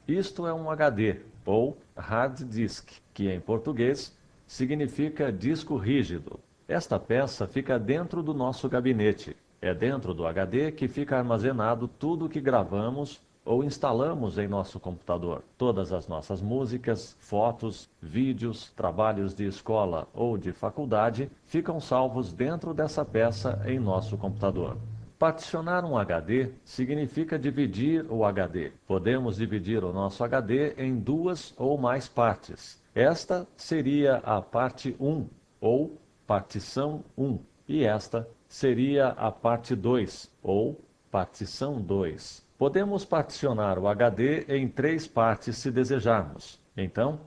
Isto é um HD, ou Hard Disk, que em português significa disco rígido. Esta peça fica dentro do nosso gabinete. É dentro do HD que fica armazenado tudo o que gravamos ou instalamos em nosso computador. Todas as nossas músicas, fotos, vídeos, trabalhos de escola ou de faculdade ficam salvos dentro dessa peça em nosso computador. Particionar um HD significa dividir o HD. Podemos dividir o nosso HD em duas ou mais partes. Esta seria a parte 1, ou partição 1, e esta seria a parte 2, ou partição 2. Podemos particionar o HD em 3 partes se desejarmos. Então,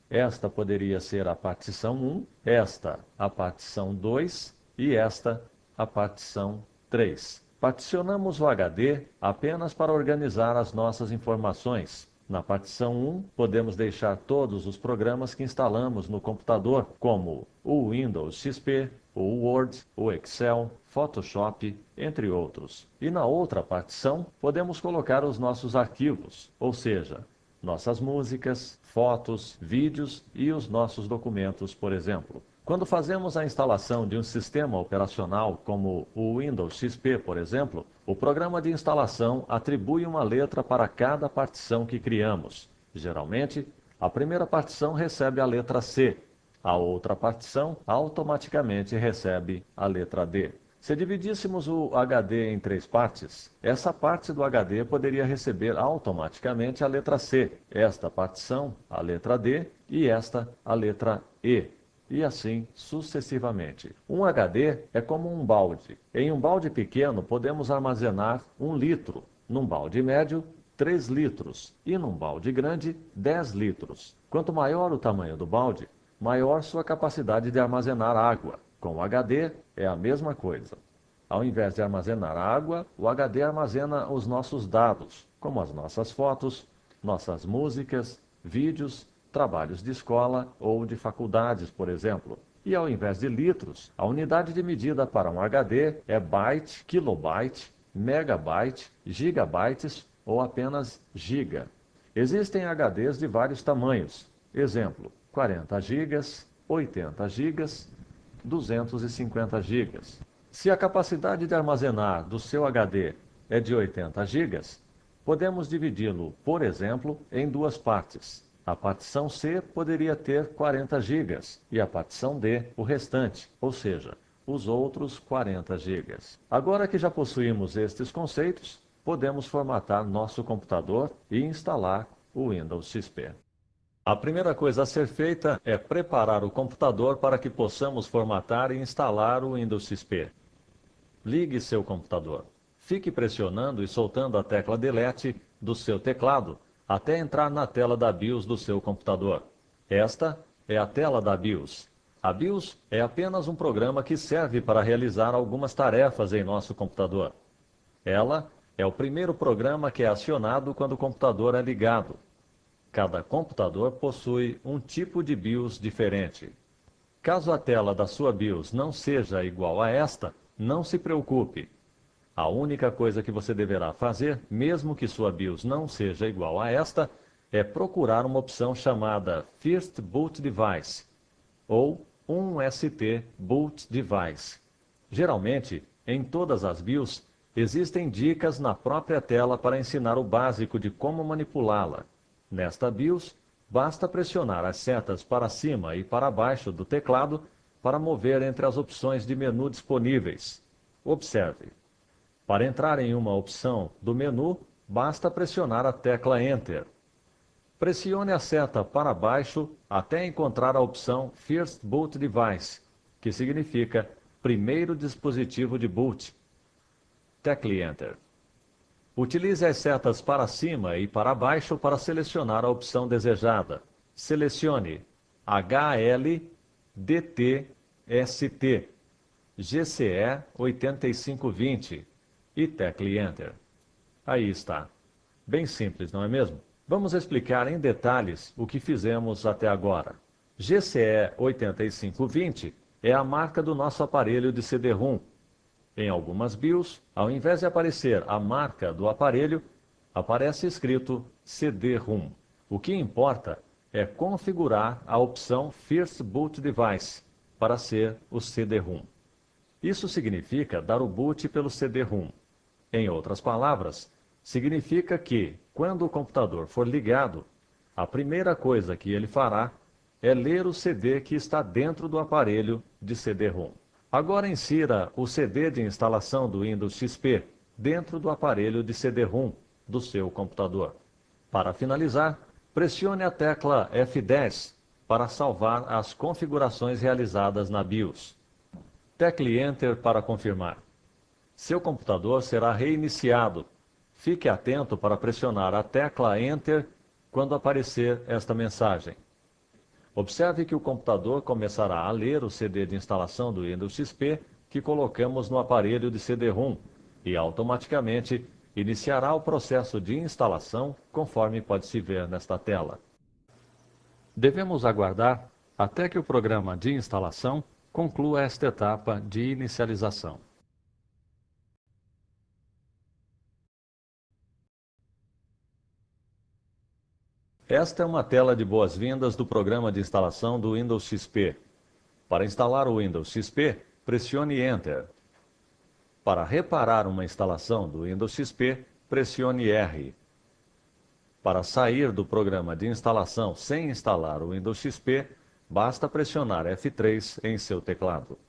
esta poderia ser a partição 1, esta a partição 2 e esta a partição 3. Particionamos o HD apenas para organizar as nossas informações. Na partição 1, podemos deixar todos os programas que instalamos no computador, como o Windows XP, o Word, o Excel, Photoshop, entre outros. E na outra partição, podemos colocar os nossos arquivos, ou seja, nossas músicas, fotos, vídeos e os nossos documentos, por exemplo. Quando fazemos a instalação de um sistema operacional como o Windows XP, por exemplo, o programa de instalação atribui uma letra para cada partição que criamos. Geralmente, a primeira partição recebe a letra C, a outra partição automaticamente recebe a letra D. Se dividíssemos o HD em 3 partes, essa parte do HD poderia receber automaticamente a letra C, esta partição a letra D e esta a letra E. E assim sucessivamente. Um HD é como um balde. Em um balde pequeno podemos armazenar 1 litro, num balde médio 3 litros e num balde grande 10 litros. Quanto maior o tamanho do balde, maior sua capacidade de armazenar água. Com o HD é a mesma coisa. Ao invés de armazenar água, o HD armazena os nossos dados, como as nossas fotos, nossas músicas, vídeos, trabalhos de escola ou de faculdades, por exemplo. E ao invés de litros, a unidade de medida para um HD é byte, kilobyte, megabyte, gigabytes ou apenas giga. Existem HDs de vários tamanhos. Exemplo, 40 gigas, 80 gigas, 250 gigas. Se a capacidade de armazenar do seu HD é de 80 gigas, podemos dividi-lo, por exemplo, em 2 partes. A partição C poderia ter 40 gigas e a partição D o restante, ou seja, os outros 40 gigas. Agora que já possuímos estes conceitos, podemos formatar nosso computador e instalar o Windows XP. A primeira coisa a ser feita é preparar o computador para que possamos formatar e instalar o Windows XP. Ligue seu computador. Fique pressionando e soltando a tecla Delete do seu teclado até entrar na tela da BIOS do seu computador. Esta é a tela da BIOS. A BIOS é apenas um programa que serve para realizar algumas tarefas em nosso computador. Ela é o primeiro programa que é acionado quando o computador é ligado. Cada computador possui um tipo de BIOS diferente. Caso a tela da sua BIOS não seja igual a esta, não se preocupe. A única coisa que você deverá fazer, mesmo que sua BIOS não seja igual a esta, é procurar uma opção chamada First Boot Device, ou 1ST Boot Device. Geralmente, em todas as BIOS, existem dicas na própria tela para ensinar o básico de como manipulá-la. Nesta BIOS, basta pressionar as setas para cima e para baixo do teclado para mover entre as opções de menu disponíveis. Observe. Para entrar em uma opção do menu, basta pressionar a tecla Enter. Pressione a seta para baixo até encontrar a opção First Boot Device, que significa primeiro dispositivo de boot. Tecle Enter. Utilize as setas para cima e para baixo para selecionar a opção desejada. Selecione HLDT-ST GCE 8520 e tecle Enter. Aí está. Bem simples, não é mesmo? Vamos explicar em detalhes o que fizemos até agora. GCE 8520 é a marca do nosso aparelho de CD-ROM. Em algumas BIOS, ao invés de aparecer a marca do aparelho, aparece escrito CD-ROM. O que importa é configurar a opção First Boot Device para ser o CD-ROM. Isso significa dar o boot pelo CD-ROM. Em outras palavras, significa que, quando o computador for ligado, a primeira coisa que ele fará é ler o CD que está dentro do aparelho de CD-ROM. Agora insira o CD de instalação do Windows XP dentro do aparelho de CD-ROM do seu computador. Para finalizar, pressione a tecla F10 para salvar as configurações realizadas na BIOS. Tecle Enter para confirmar. Seu computador será reiniciado. Fique atento para pressionar a tecla Enter quando aparecer esta mensagem. Observe que o computador começará a ler o CD de instalação do Windows XP que colocamos no aparelho de CD-ROM e automaticamente iniciará o processo de instalação, conforme pode-se ver nesta tela. Devemos aguardar até que o programa de instalação conclua esta etapa de inicialização. Esta é uma tela de boas-vindas do programa de instalação do Windows XP. Para instalar o Windows XP, pressione Enter. Para reparar uma instalação do Windows XP, pressione R. Para sair do programa de instalação sem instalar o Windows XP, basta pressionar F3 em seu teclado.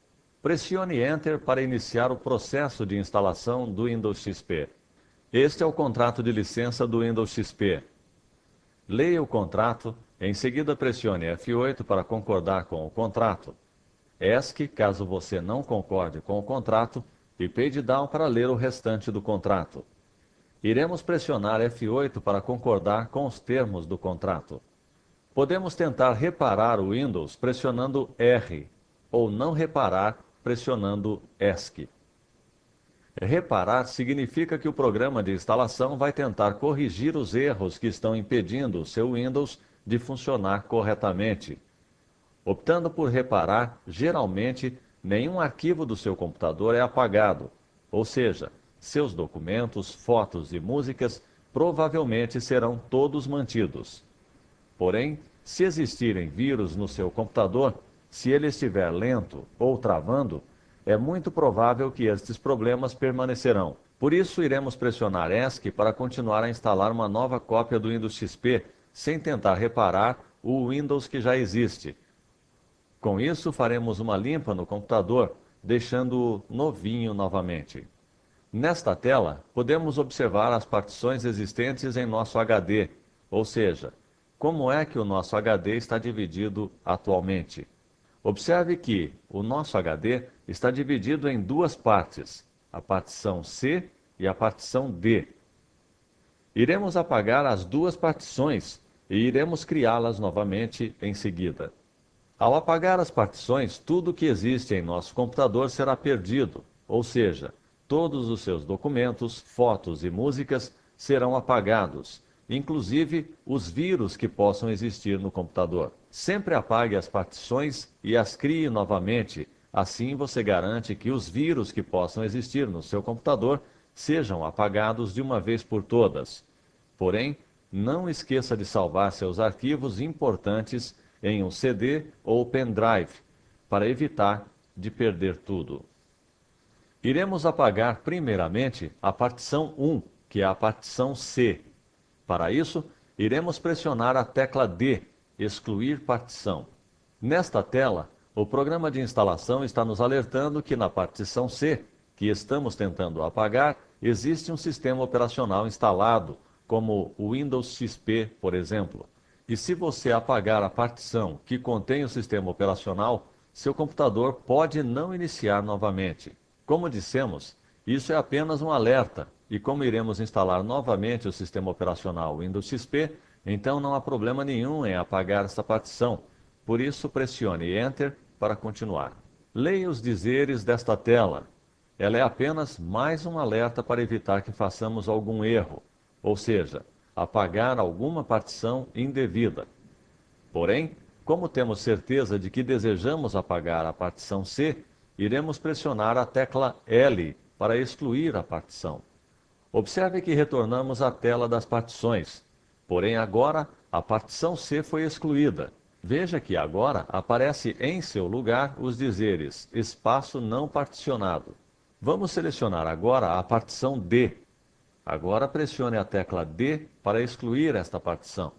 Pressione Enter para iniciar o processo de instalação do Windows XP. Este é o contrato de licença do Windows XP. Leia o contrato, em seguida pressione F8 para concordar com o contrato. ESC, caso você não concorde com o contrato, e Page Down para ler o restante do contrato. Iremos pressionar F8 para concordar com os termos do contrato. Podemos tentar reparar o Windows pressionando R, ou não reparar pressionando ESC. Reparar significa que o programa de instalação vai tentar corrigir os erros que estão impedindo o seu Windows de funcionar corretamente. Optando por reparar, geralmente, nenhum arquivo do seu computador é apagado, ou seja, seus documentos, fotos e músicas provavelmente serão todos mantidos. Porém, se existirem vírus no seu computador, se ele estiver lento ou travando, é muito provável que estes problemas permanecerão. Por isso, iremos pressionar ESC para continuar a instalar uma nova cópia do Windows XP, sem tentar reparar o Windows que já existe. Com isso, faremos uma limpa no computador, deixando-o novinho novamente. Nesta tela, podemos observar as partições existentes em nosso HD, ou seja, como é que o nosso HD está dividido atualmente. Observe que o nosso HD está dividido em duas partes, a partição C e a partição D. Iremos apagar as duas partições e iremos criá-las novamente em seguida. Ao apagar as partições, tudo que existe em nosso computador será perdido, ou seja, todos os seus documentos, fotos e músicas serão apagados, inclusive os vírus que possam existir no computador. Sempre apague as partições e as crie novamente, assim você garante que os vírus que possam existir no seu computador sejam apagados de uma vez por todas. Porém, não esqueça de salvar seus arquivos importantes em um CD ou pendrive, para evitar de perder tudo. Iremos apagar primeiramente a partição 1, que é a partição C. Para isso, iremos pressionar a tecla D, excluir partição. Nesta tela, o programa de instalação está nos alertando que na partição C, que estamos tentando apagar, existe um sistema operacional instalado, como o Windows XP, por exemplo. E se você apagar a partição que contém o sistema operacional, seu computador pode não iniciar novamente. Como dissemos, isso é apenas um alerta, e como iremos instalar novamente o sistema operacional Windows XP, então não há problema nenhum em apagar esta partição. Por isso, pressione Enter para continuar. Leia os dizeres desta tela. Ela é apenas mais um alerta para evitar que façamos algum erro, ou seja, apagar alguma partição indevida. Porém, como temos certeza de que desejamos apagar a partição C, iremos pressionar a tecla L para excluir a partição. Observe que retornamos à tela das partições, porém agora a partição C foi excluída. Veja que agora aparece em seu lugar os dizeres espaço não particionado. Vamos selecionar agora a partição D. Agora pressione a tecla D para excluir esta partição.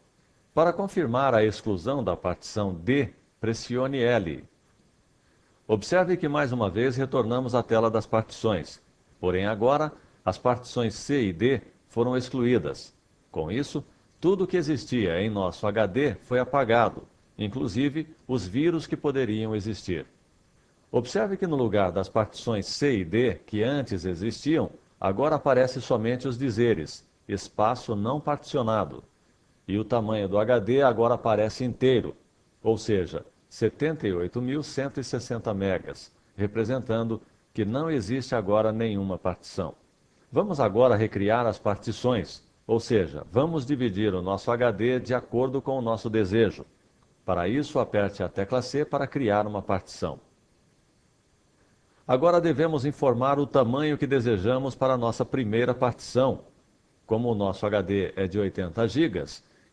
Para confirmar a exclusão da partição D, pressione L. Observe que mais uma vez retornamos à tela das partições, porém agora as partições C e D foram excluídas. Com isso, tudo que existia em nosso HD foi apagado, inclusive os vírus que poderiam existir. Observe que no lugar das partições C e D, que antes existiam, agora aparece somente os dizeres espaço não particionado. E o tamanho do HD agora aparece inteiro, ou seja, 78.160 megas, representando que não existe agora nenhuma partição. Vamos agora recriar as partições, ou seja, vamos dividir o nosso HD de acordo com o nosso desejo. Para isso, aperte a tecla C para criar uma partição. Agora devemos informar o tamanho que desejamos para a nossa primeira partição. Como o nosso HD é de 80 GB,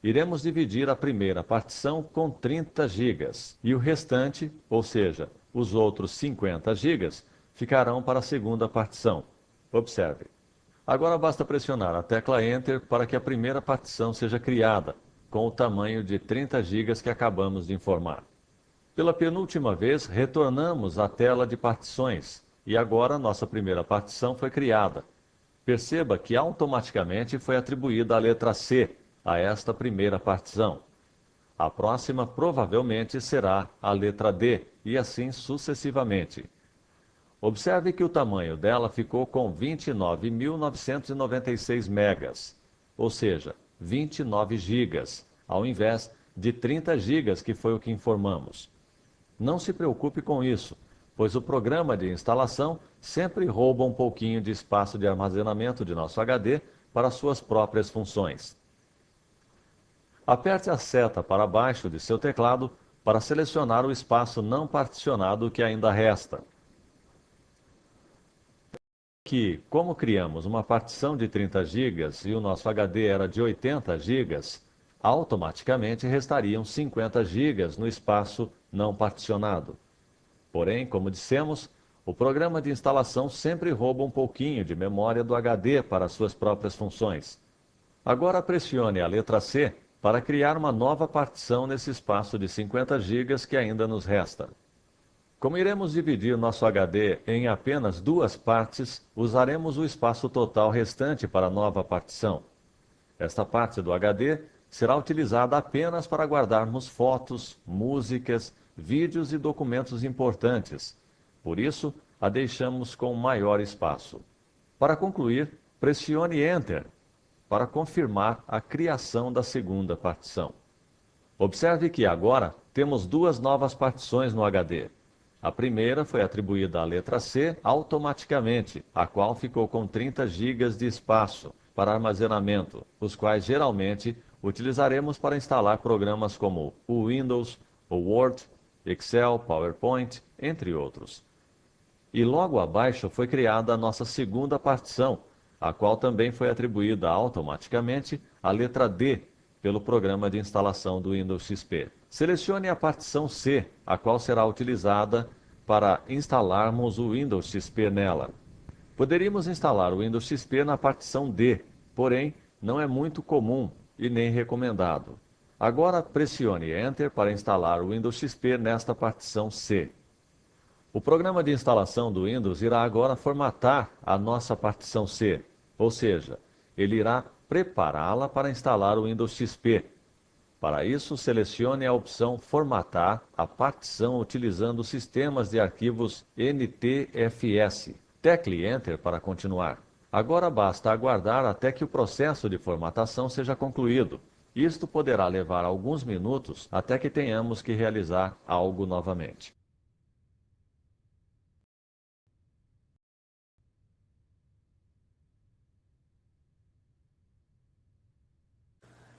iremos dividir a primeira partição com 30 GB e o restante, ou seja, os outros 50 GB, ficarão para a segunda partição. Observe. Agora basta pressionar a tecla Enter para que a primeira partição seja criada, com o tamanho de 30 GB que acabamos de informar. Pela penúltima vez, retornamos à tela de partições e agora nossa primeira partição foi criada. Perceba que automaticamente foi atribuída a letra C a esta primeira partição. A próxima provavelmente será a letra D e assim sucessivamente. Observe que o tamanho dela ficou com 29.996 megas, ou seja, 29 gigas, ao invés de 30 gigas que foi o que informamos. Não se preocupe com isso, pois o programa de instalação sempre rouba um pouquinho de espaço de armazenamento de nosso HD para suas próprias funções. Aperte a seta para baixo de seu teclado para selecionar o espaço não particionado que ainda resta. Como criamos uma partição de 30 GB e o nosso HD era de 80 GB, automaticamente restariam 50 GB no espaço não particionado. Porém, como dissemos, o programa de instalação sempre rouba um pouquinho de memória do HD para suas próprias funções. Agora pressione a letra C para criar uma nova partição nesse espaço de 50 GB que ainda nos resta. Como iremos dividir nosso HD em apenas duas partes, usaremos o espaço total restante para a nova partição. Esta parte do HD será utilizada apenas para guardarmos fotos, músicas, vídeos e documentos importantes. Por isso, a deixamos com maior espaço. Para concluir, pressione Enter para confirmar a criação da segunda partição. Observe que agora temos duas novas partições no HD. A primeira foi atribuída à letra C automaticamente, a qual ficou com 30 GB de espaço para armazenamento, os quais geralmente utilizaremos para instalar programas como o Windows, o Word, Excel, PowerPoint, entre outros. E logo abaixo foi criada a nossa segunda partição, a qual também foi atribuída automaticamente à letra D pelo programa de instalação do Windows XP. Selecione a partição C, a qual será utilizada para instalarmos o Windows XP nela. Poderíamos instalar o Windows XP na partição D, porém não é muito comum e nem recomendado. Agora pressione Enter para instalar o Windows XP nesta partição C. O programa de instalação do Windows irá agora formatar a nossa partição C, ou seja, ele irá prepará-la para instalar o Windows XP. Para isso, selecione a opção Formatar a partição utilizando sistemas de arquivos NTFS. Tecle Enter para continuar. Agora basta aguardar até que o processo de formatação seja concluído. Isto poderá levar alguns minutos até que tenhamos que realizar algo novamente.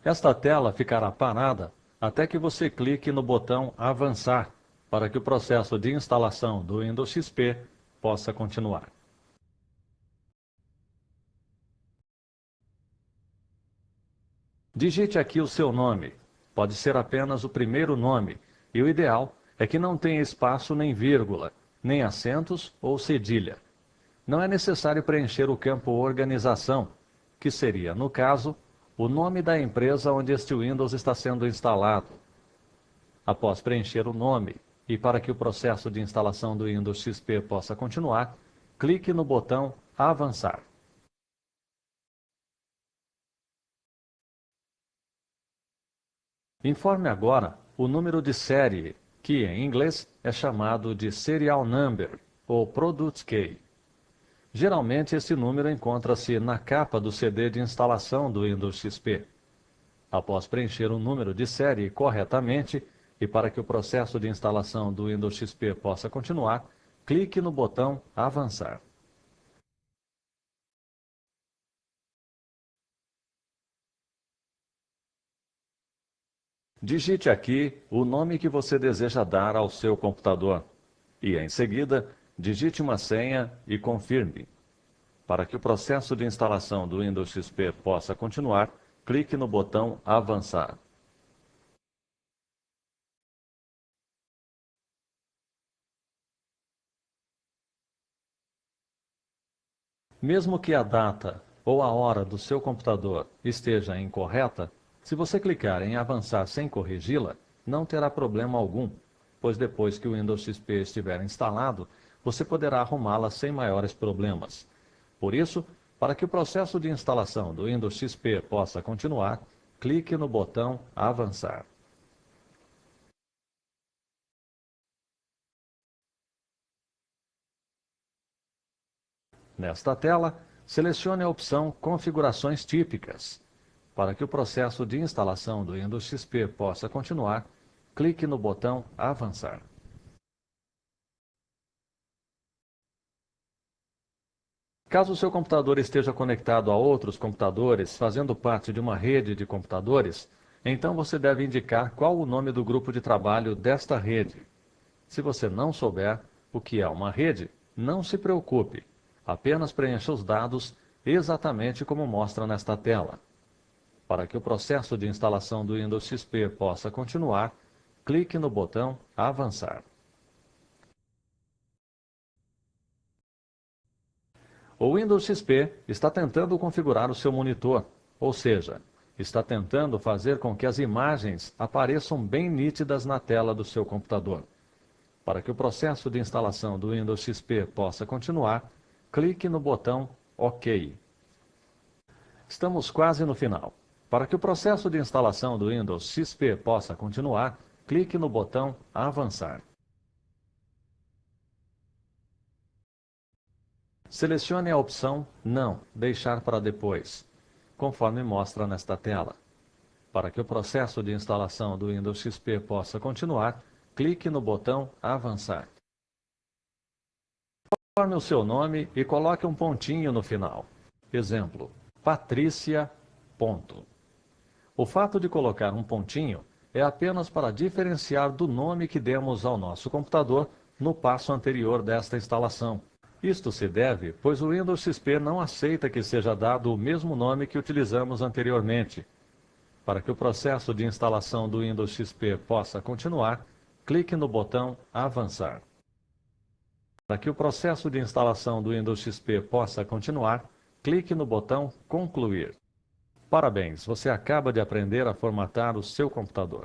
Esta tela ficará parada até que você clique no botão Avançar, para que o processo de instalação do Windows XP possa continuar. Digite aqui o seu nome. Pode ser apenas o primeiro nome, e o ideal é que não tenha espaço nem vírgula, nem acentos ou cedilha. Não é necessário preencher o campo Organização, que seria, no caso, o nome da empresa onde este Windows está sendo instalado. Após preencher o nome, e para que o processo de instalação do Windows XP possa continuar, clique no botão Avançar. Informe agora o número de série, que em inglês é chamado de Serial Number ou Product Key. Geralmente esse número encontra-se na capa do CD de instalação do Windows XP. Após preencher o número de série corretamente, e para que o processo de instalação do Windows XP possa continuar, clique no botão Avançar. Digite aqui o nome que você deseja dar ao seu computador e, em seguida, digite uma senha e confirme. Para que o processo de instalação do Windows XP possa continuar, clique no botão Avançar. Mesmo que a data ou a hora do seu computador esteja incorreta, se você clicar em Avançar sem corrigi-la, não terá problema algum, pois depois que o Windows XP estiver instalado, você poderá arrumá-la sem maiores problemas. Por isso, para que o processo de instalação do Windows XP possa continuar, clique no botão Avançar. Nesta tela, selecione a opção Configurações típicas. Para que o processo de instalação do Windows XP possa continuar, clique no botão Avançar. Caso o seu computador esteja conectado a outros computadores, fazendo parte de uma rede de computadores, então você deve indicar qual o nome do grupo de trabalho desta rede. Se você não souber o que é uma rede, não se preocupe. Apenas preencha os dados exatamente como mostra nesta tela. Para que o processo de instalação do Windows XP possa continuar, clique no botão Avançar. O Windows XP está tentando configurar o seu monitor, ou seja, está tentando fazer com que as imagens apareçam bem nítidas na tela do seu computador. Para que o processo de instalação do Windows XP possa continuar, clique no botão OK. Estamos quase no final. Para que o processo de instalação do Windows XP possa continuar, clique no botão Avançar. Selecione a opção Não, deixar para depois, conforme mostra nesta tela. Para que o processo de instalação do Windows XP possa continuar, clique no botão Avançar. Informe o seu nome e coloque um pontinho no final. Exemplo, Patrícia. O fato de colocar um pontinho é apenas para diferenciar do nome que demos ao nosso computador no passo anterior desta instalação. Isto se deve, pois o Windows XP não aceita que seja dado o mesmo nome que utilizamos anteriormente. Para que o processo de instalação do Windows XP possa continuar, clique no botão Avançar. Para que o processo de instalação do Windows XP possa continuar, clique no botão Concluir. Parabéns, você acaba de aprender a formatar o seu computador.